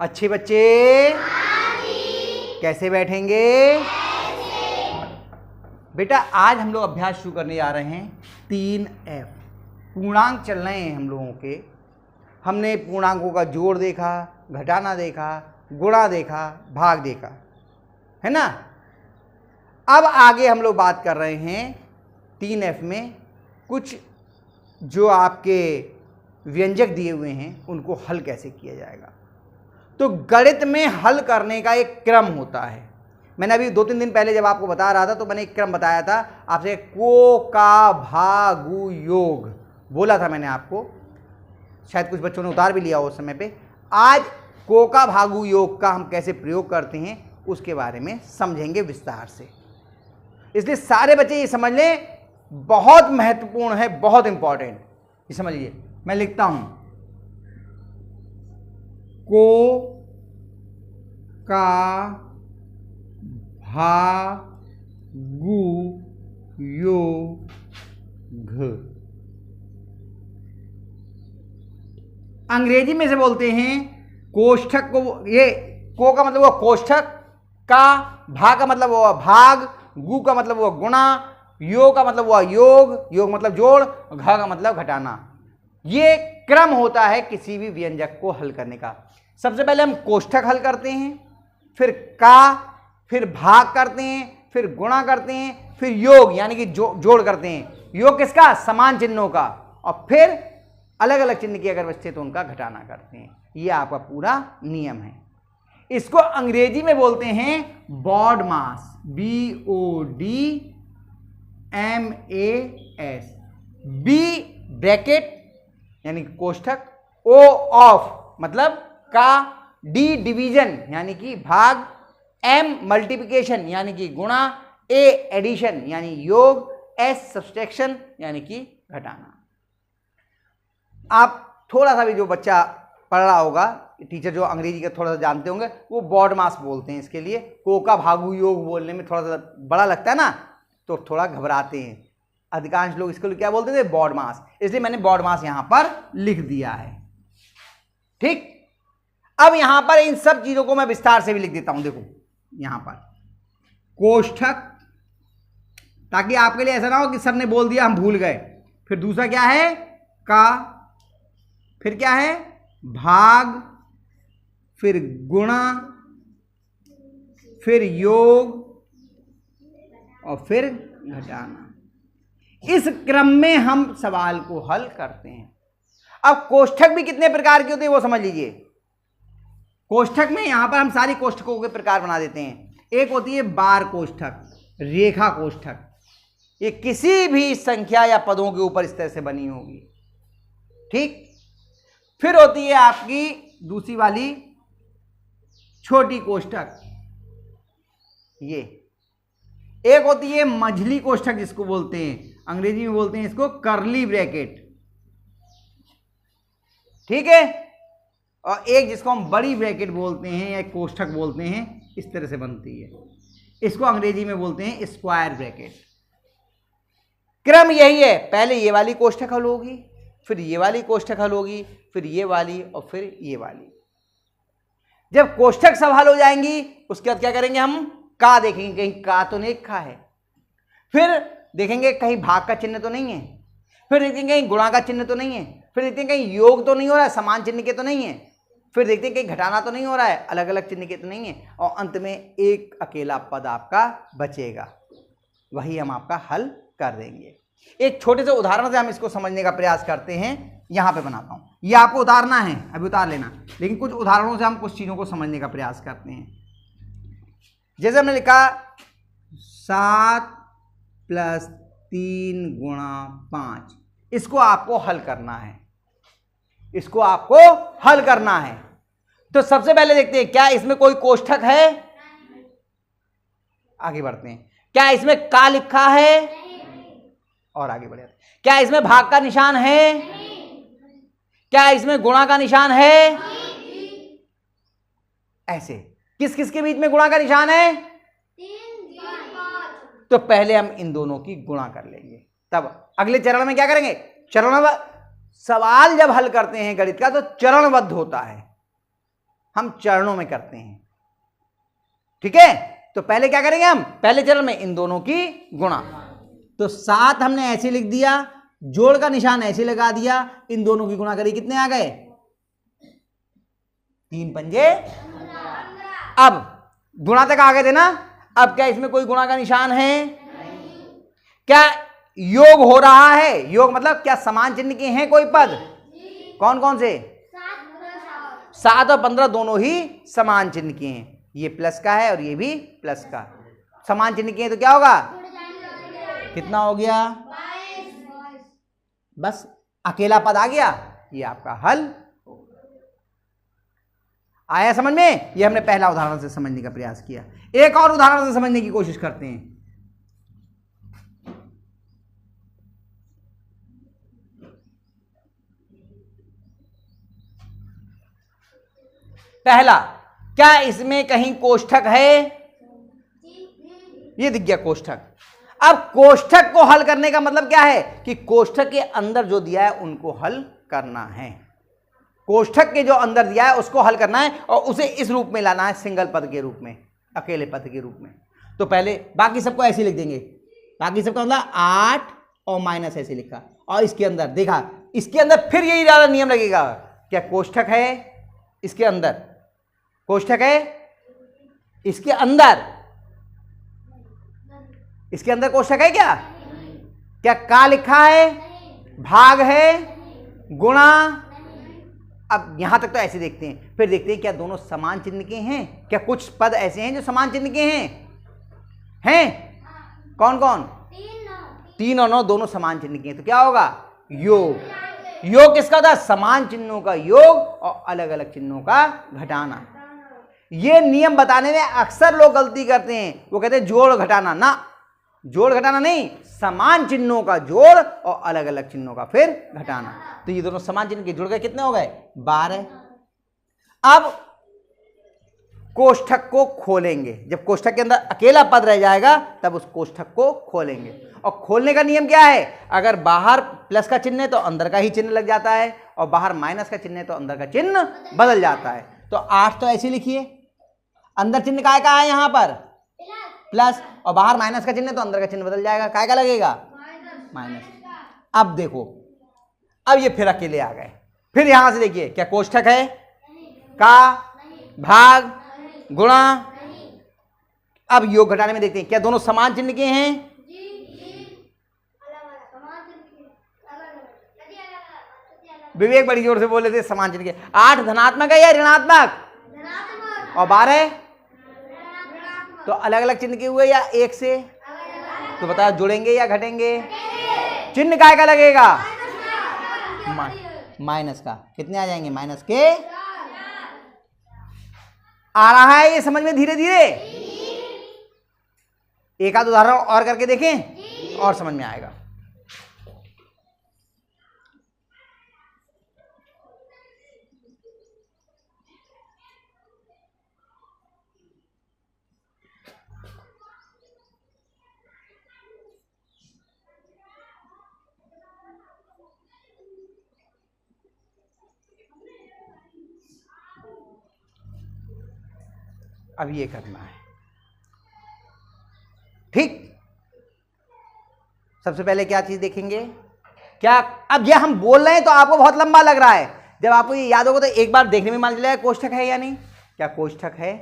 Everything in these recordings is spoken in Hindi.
अच्छे बच्चे कैसे बैठेंगे? बेटा आज हम लोग अभ्यास शुरू करने जा रहे हैं 3F। पूर्णांक चल रहे हैं हम लोगों के। हमने पूर्णांकों का जोड़ देखा, घटाना देखा, गुणा देखा, भाग देखा, है ना। अब आगे हम लोग बात कर रहे हैं 3F में कुछ जो आपके व्यंजक दिए हुए हैं उनको हल कैसे किया जाएगा। तो गणित में हल करने का एक क्रम होता है। मैंने अभी 2-3 दिन पहले जब आपको बता रहा था तो मैंने एक क्रम बताया था आपसे, को का भागु योग बोला था मैंने आपको। शायद कुछ बच्चों ने उतार भी लिया उस समय पे। आज को का भागु योग का हम कैसे प्रयोग करते हैं उसके बारे में समझेंगे विस्तार से। इसलिए सारे बच्चे ये समझ लें, बहुत महत्वपूर्ण है, बहुत इंपॉर्टेंट। ये समझ लीजिए, मैं लिखता हूं को का भागु योग। अंग्रेजी में से बोलते हैं कोष्ठक को, ये को का मतलब हुआ कोष्ठक, का भाग का मतलब हुआ भाग, गु का मतलब हुआ गुणा, योग का मतलब हुआ योग, योग मतलब जोड़, घ का मतलब घटाना। ये क्रम होता है किसी भी व्यंजक को हल करने का। सबसे पहले हम कोष्ठक हल करते हैं, फिर का, फिर भाग करते हैं, फिर गुणा करते हैं, फिर योग यानी कि जोड़ करते हैं। योग किसका? समान चिन्हों का। और फिर अलग अलग चिन्ह की अगर बचते तो उनका घटाना करते हैं। ये आपका पूरा नियम है। इसको अंग्रेजी में बोलते हैं बॉड मास, BODMAS। बी ब्रैकेट यानी कोष्ठक, O ऑफ मतलब का, डी डिवीजन यानी कि भाग, M मल्टीप्लिकेशन यानी कि गुणा, A एडिशन यानी योग, S सब्सट्रैक्शन यानी कि घटाना। आप थोड़ा सा भी जो बच्चा पढ़ रहा होगा, टीचर जो अंग्रेजी का थोड़ा सा जानते होंगे, वो बॉड मास बोलते हैं इसके लिए। को का भागु योग बोलने में थोड़ा सा बड़ा लगता है ना, तो थोड़ा घबराते हैं। अधिकांश लोग इसके लिए क्या बोलते थे? बॉड मास। इसलिए मैंने बॉड मास यहां पर लिख दिया है। ठीक, अब यहां पर इन सब चीजों को मैं विस्तार से भी लिख देता हूं। देखो यहां पर कोष्ठक, ताकि आपके लिए ऐसा ना हो कि सबने बोल दिया हम भूल गए। फिर दूसरा क्या है? का, फिर क्या है? भाग, फिर गुणा, फिर योग और फिर घटाना। इस क्रम में हम सवाल को हल करते हैं। अब कोष्ठक भी कितने प्रकार के होते हैं वो समझ लीजिए। कोष्ठक में यहां पर हम सारी कोष्ठकों के प्रकार बना देते हैं। एक होती है बार कोष्ठक, रेखा कोष्ठक। ये किसी भी संख्या या पदों के ऊपर इस तरह से बनी होगी। ठीक, फिर होती है आपकी दूसरी वाली छोटी कोष्ठक। ये एक होती है मझली कोष्ठक जिसको बोलते हैं, अंग्रेजी में बोलते हैं इसको कर्ली ब्रैकेट। ठीक है, और एक जिसको हम बड़ी ब्रैकेट बोलते हैं या कोष्ठक बोलते हैं, इस तरह से बनती है। इसको अंग्रेजी में बोलते हैं स्क्वायर ब्रैकेट। क्रम यही है, पहले ये वाली कोष्ठक हल होगी, फिर ये वाली कोष्ठक हल होगी, फिर ये वाली और फिर ये वाली। जब कोष्ठक सब हल हो जाएंगी उसके बाद क्या करेंगे? हम का देखेंगे, कहीं का तो नहीं लिखा है। फिर देखेंगे कहीं भाग का चिन्ह तो नहीं है। फिर देखेंगे कहीं गुणा का चिन्ह तो नहीं है। फिर देखते हैं कहीं योग तो नहीं हो रहा है, समान चिन्ह के तो नहीं है। फिर देखते हैं कहीं घटाना तो नहीं हो रहा है, अलग अलग चिन्ह के तो नहीं है। और अंत में एक अकेला पद आपका बचेगा, वही हम आपका हल कर देंगे। एक छोटे से उदाहरण से हम इसको समझने का प्रयास करते हैं। यहां पे बनाता हूं, ये आपको उतारना है, अभी उतार लेना, लेकिन कुछ उदाहरणों से हम कुछ चीजों को समझने का प्रयास करते हैं। जैसे हमने लिखा 7 + 3 × 5, इसको आपको हल करना है। इसको आपको हल करना है। तो सबसे पहले देखते हैं क्या इसमें कोई कोष्ठक है। आगे बढ़ते हैं। क्या इसमें का लिखा है? और आगे बढ़े। क्या इसमें भाग का निशान है? क्या इसमें गुणा का निशान है? ऐसे किस किस के बीच में गुणा का निशान है? तो पहले हम इन दोनों की गुणा कर लेंगे, तब अगले चरण में क्या करेंगे? चरणबद्ध। सवाल जब हल करते हैं गणित का तो चरणबद्ध होता है। हम चरणों में करते हैं। ठीक है, तो पहले क्या करेंगे हम, पहले चरण में इन दोनों की गुणा। तो 7 हमने ऐसे लिख दिया, जोड़ का निशान ऐसे लगा दिया, इन दोनों की गुणा करी, कितने आ गए, 3 पंजे। अब गुणा तक आ गए थे ना, अब क्या इसमें कोई गुणा का निशान है? क्या योग हो रहा है? योग मतलब क्या समान चिन्ह के हैं कोई पद? कौन कौन से? 7 और 15 दोनों ही समान चिन्ह के हैं। ये प्लस का है और ये भी प्लस का, समान चिन्ह के हैं, तो क्या होगा, कितना हो गया, बस अकेला पद आ गया, ये आपका हल। आया समझ में? ये हमने पहला उदाहरण से समझने का प्रयास किया। एक और उदाहरण से समझने की कोशिश करते हैं। पहला, क्या इसमें कहीं कोष्ठक है? ये दिख गया कोष्ठक। अब कोष्ठक को हल करने का मतलब क्या है कि कोष्ठक के अंदर जो दिया है उनको हल करना है। कोष्ठक के जो अंदर दिया है उसको हल करना है और उसे इस रूप में लाना है, सिंगल पद के रूप में, अकेले पद के रूप में। तो पहले बाकी सबको ऐसे लिख देंगे, बाकी सबका मतलब 8 और माइनस ऐसे लिखा, और इसके अंदर देखा, इसके अंदर फिर यही ज्यादा नियम लगेगा, क्या कोष्ठक है? इसके अंदर कोष्ठक है, इसके अंदर, इसके अंदर कोष्ठक है क्या? क्या का लिखा है, भाग है, गुणा। अब यहां तक तो ऐसे देखते हैं, फिर देखते हैं क्या दोनों समान चिन्ह के हैं? क्या कुछ पद ऐसे हैं जो समान चिन्ह के हैं? कौन कौन? 3 और 9 दोनों समान चिन्ह के हैं, तो क्या होगा, योग। योग किसका होता है? समान चिन्हों का योग और अलग अलग चिन्हों का घटाना। ये नियम बताने में अक्सर लोग गलती करते हैं, वो कहते हैं जोड़ घटाना, ना, जोड़ घटाना नहीं, समान चिन्हों का जोड़ और अलग अलग चिन्हों का फिर घटाना। तो ये दोनों समान चिन्ह के जुड़ गए, कितने हो गए, 12। अब कोष्ठक को खोलेंगे, जब कोष्ठक के अंदर अकेला पद रह जाएगा तब उस कोष्ठक को खोलेंगे। और खोलने का नियम क्या है? अगर बाहर प्लस का चिन्ह है तो अंदर का ही चिन्ह लग जाता है, और बाहर माइनस का चिन्ह है तो अंदर का चिन्ह बदल जाता है। तो 8 तो ऐसे लिखिए, अंदर चिन्ह काय का है, यहां पर प्लस, और बाहर माइनस का चिन्ह है तो अंदर का चिन्ह बदल जाएगा, काय का लगेगा, माइनस। अब देखो, अब ये फिर अकेले आ गए, फिर यहां से देखिए, क्या कोष्ठक है? का, भाग, गुणा। अब योग घटाने में देखते हैं, क्या दोनों समान चिन्ह के हैं? विवेक बड़ी जोर से बोले थे, समान चिन्ह के। 8 धनात्मक है या ऋणात्मक? और 12 तो अलग अलग चिन्ह के हुए या एक से? तो बताओ, जुड़ेंगे या घटेंगे? चिन्ह काय का लगेगा, माइनस का। कितने आ जाएंगे, माइनस के। आ रहा है ये समझ में धीरे धीरे? एक आध उदाहरण और करके देखें और समझ में आएगा। अब ये करना है, ठीक। सबसे पहले क्या चीज देखेंगे, क्या, अब ये हम बोल रहे हैं तो आपको बहुत लंबा लग रहा है, जब आपको ये याद होगा तो एक बार देखने में मान लिया कोष्ठक है या नहीं। क्या कोष्ठक है?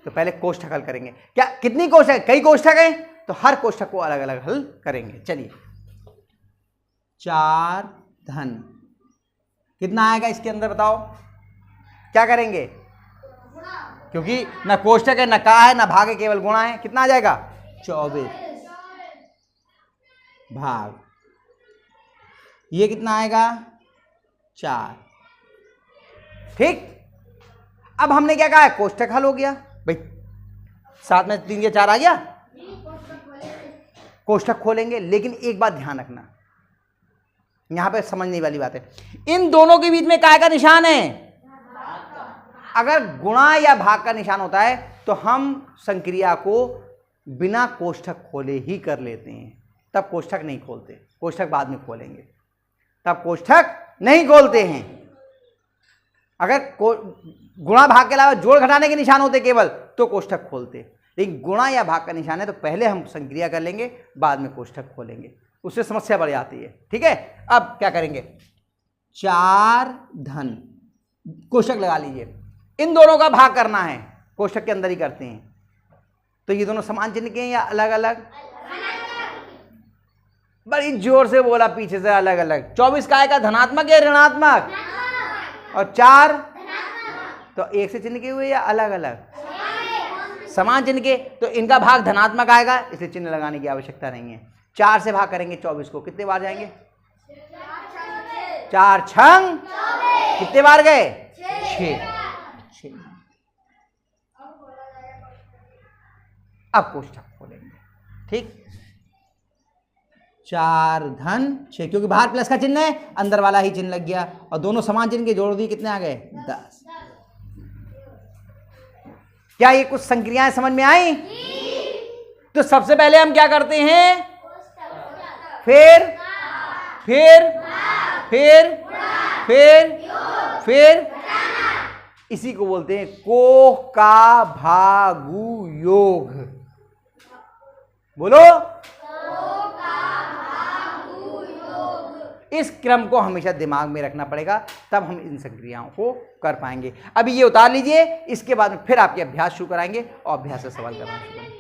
तो पहले कोष्ठक हल करेंगे। क्या कितनी कोष्ठक है? कई कोष्ठक है, तो हर कोष्ठक को अलग अलग हल करेंगे। चलिए, 4 धन कितना आएगा इसके अंदर, बताओ क्या करेंगे? क्योंकि ना कोष्ठक है, ना का है, ना भाग है, केवल गुणा है। कितना आ जाएगा, 24 भाग, ये कितना आएगा, 4। ठीक। अब हमने क्या कहा है, कोष्ठक हल हो गया भाई, 7 में 3 या 4 आ गया। कोष्ठक खोलेंगे, लेकिन एक बात ध्यान रखना, यहां पे समझने वाली बात है, इन दोनों के बीच में काय का निशान है? अगर गुणा या भाग का निशान होता है तो हम संक्रिया को बिना कोष्ठक खोले ही कर लेते हैं, तब कोष्ठक नहीं खोलते, कोष्ठक बाद में खोलेंगे, तब कोष्ठक नहीं खोलते हैं। अगर गुणा भाग के अलावा जोड़ घटाने के निशान होते केवल तो कोष्ठक खोलते, लेकिन गुणा या भाग का निशान है तो पहले हम संक्रिया कर लेंगे, बाद में कोष्ठक खोलेंगे, उससे समस्या बढ़ जाती है। ठीक है, अब क्या करेंगे, 4 धन कोष्ठक लगा लीजिए, इन दोनों का भाग करना है, कोष्ठक के अंदर ही करते हैं। तो ये दोनों समान चिन्ह के हैं या अलग अलग? बड़ी जोर से बोला पीछे से, अलग अलग। 24 काय का धनात्मक या ऋणात्मक? और 4 तो एक से चिन्ह के हुए या अलग अलग? समान चिन्ह के, तो इनका भाग धनात्मक आएगा, इसलिए चिन्ह लगाने की आवश्यकता नहीं है। 4 से भाग करेंगे 24 को, कितने बार जाएंगे? 4 छंग कितने बार गए? 6। अब कोष्ठक खोलेंगे। ठीक, 4 धन 6, क्योंकि बाहर प्लस का चिन्ह है, अंदर वाला ही चिन्ह लग गया, और दोनों समान चिन्ह के जोड़ दिए, कितने आ गए? 10। क्या ये कुछ संक्रियाएं समझ में आई? तो सबसे पहले हम क्या करते हैं, फिर इसी को बोलते हैं कोह का भागु योग। बोलो, इस क्रम को हमेशा दिमाग में रखना पड़ेगा, तब हम इन संक्रियाओं को कर पाएंगे। अभी ये उतार लीजिए, इसके बाद में फिर आपके अभ्यास शुरू कराएंगे और अभ्यास से सवाल करना शुरू करेंगे।